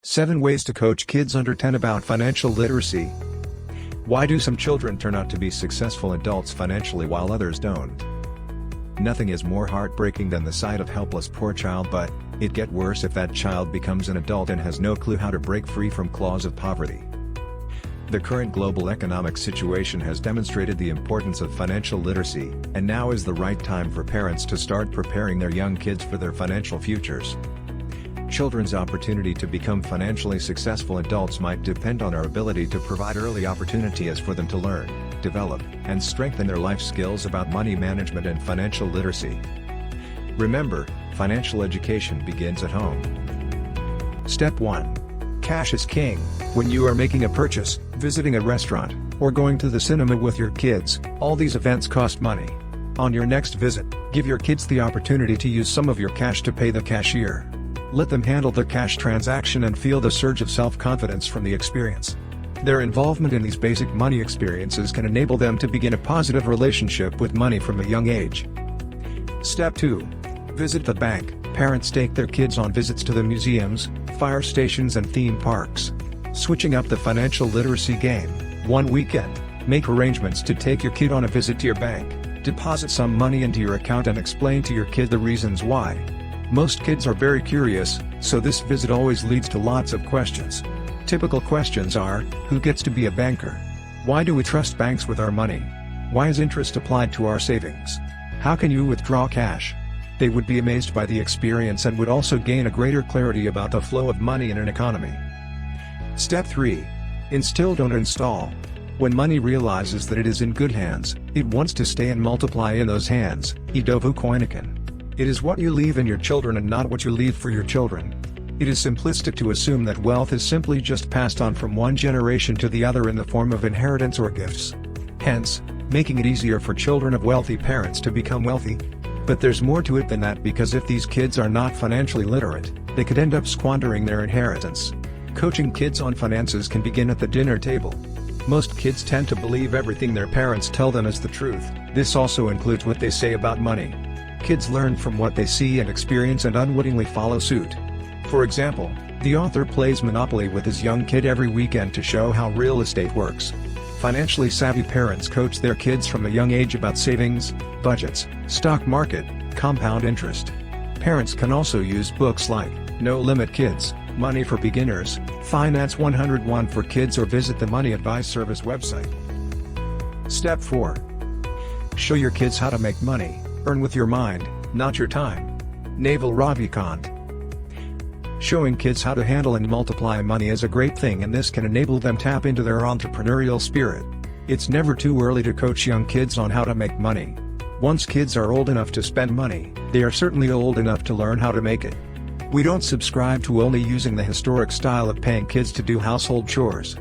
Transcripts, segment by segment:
7 Ways to Coach Kids Under 10 About Financial Literacy. Why do some children turn out to be successful adults financially while others don't? Nothing is more heartbreaking than the sight of helpless poor child, but it gets worse if that child becomes an adult and has no clue how to break free from claws of poverty. The current global economic situation has demonstrated the importance of financial literacy, and now is the right time for parents to start preparing their young kids for their financial futures. Children's opportunity to become financially successful adults might depend on our ability to provide early opportunities for them to learn, develop, and strengthen their life skills about money management and financial literacy. Remember, financial education begins at home. Step 1. Cash is king. When you are making a purchase, visiting a restaurant, or going to the cinema with your kids, all these events cost money. On your next visit, give your kids the opportunity to use some of your cash to pay the cashier. Let them handle the cash transaction and feel the surge of self-confidence from the experience. Their involvement in these basic money experiences can enable them to begin a positive relationship with money from a young age. Step 2. Visit the bank. Parents take their kids on visits to the museums, fire stations and theme parks. Switching up the financial literacy game. One weekend, make arrangements to take your kid on a visit to your bank. Deposit some money into your account and explain to your kid the reasons why. Most kids are very curious, so this visit always leads to lots of questions. Typical questions are, who gets to be a banker? Why do we trust banks with our money? Why is interest applied to our savings? How can you withdraw cash? They would be amazed by the experience and would also gain a greater clarity about the flow of money in an economy. Step 3. Instill, don't install. When money realizes that it is in good hands, it wants to stay and multiply in those hands. Idowu Koinikan. It is what you leave in your children and not what you leave for your children. It is simplistic to assume that wealth is simply just passed on from one generation to the other in the form of inheritance or gifts. Hence, making it easier for children of wealthy parents to become wealthy. But there's more to it than that, because if these kids are not financially literate, they could end up squandering their inheritance. Coaching kids on finances can begin at the dinner table. Most kids tend to believe everything their parents tell them is the truth. This also includes what they say about money. Kids learn from what they see and experience and unwittingly follow suit. For example, the author plays Monopoly with his young kid every weekend to show how real estate works. Financially savvy parents coach their kids from a young age about savings, budgets, stock market, compound interest. Parents can also use books like No Limit Kids, Money for Beginners, Finance 101 for Kids, or visit the Money Advice Service website. Step 4. Show your kids how to make money. Earn with your mind, not your time. Naval Ravikant. Showing kids how to handle and multiply money is a great thing, and this can enable them to tap into their entrepreneurial spirit. It's never too early to coach young kids on how to make money. Once kids are old enough to spend money, they are certainly old enough to learn how to make it. We don't subscribe to only using the historic style of paying kids to do household chores.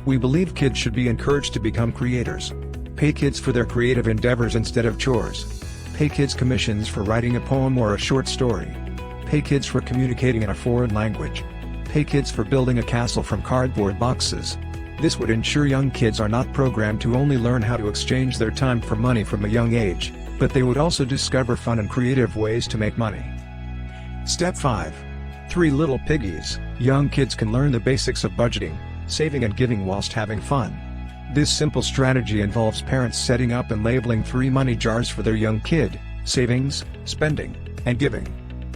We believe kids should be encouraged to become creators. Pay kids for their creative endeavors instead of chores. Pay kids commissions for writing a poem or a short story. Pay kids for communicating in a foreign language. Pay kids for building a castle from cardboard boxes. This would ensure young kids are not programmed to only learn how to exchange their time for money from a young age, but they would also discover fun and creative ways to make money. Step 5. 3 Little Piggies. Young kids can learn the basics of budgeting, saving and giving whilst having fun. This simple strategy involves parents setting up and labeling 3 money jars for their young kid: savings, spending, and giving.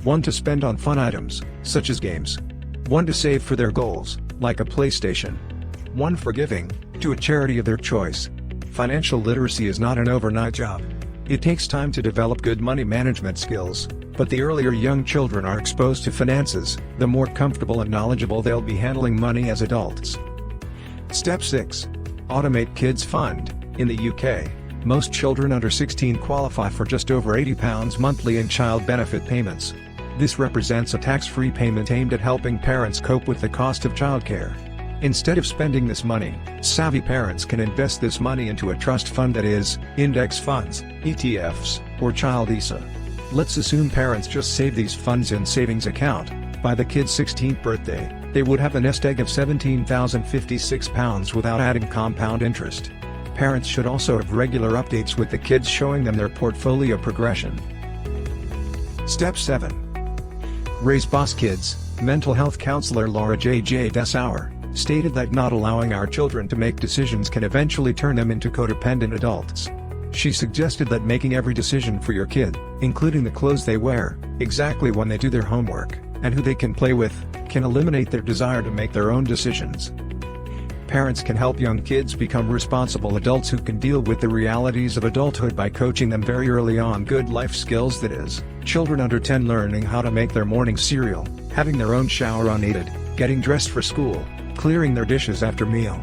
1 to spend on fun items, such as games. 1 to save for their goals, like a PlayStation. 1 for giving, to a charity of their choice. Financial literacy is not an overnight job. It takes time to develop good money management skills, but the earlier young children are exposed to finances, the more comfortable and knowledgeable they'll be handling money as adults. Step 6. Automate Kids Fund. In the UK, most children under 16 qualify for just over £80 monthly in child benefit payments. This represents a tax-free payment aimed at helping parents cope with the cost of childcare. Instead of spending this money, savvy parents can invest this money into a trust fund, that is, index funds, ETFs, or Child ISA. Let's assume parents just save these funds in savings account. By the kid's 16th birthday, they would have a nest egg of £17,056 without adding compound interest. Parents should also have regular updates with the kids showing them their portfolio progression. Step 7. Raise boss kids. Mental health counselor Laura J. Dessauer stated that not allowing our children to make decisions can eventually turn them into codependent adults. She suggested that making every decision for your kid, including the clothes they wear, exactly when they do their homework, and who they can play with, can eliminate their desire to make their own decisions. Parents can help young kids become responsible adults who can deal with the realities of adulthood by coaching them very early on good life skills, that is, children under 10 learning how to make their morning cereal, having their own shower unaided, getting dressed for school, clearing their dishes after meal.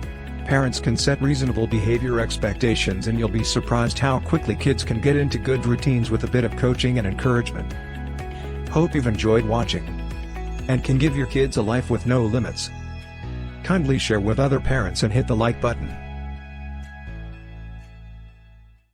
Parents can set reasonable behavior expectations, and you'll be surprised how quickly kids can get into good routines with a bit of coaching and encouragement. Hope you've enjoyed watching and can give your kids a life with no limits. Kindly share with other parents and hit the like button.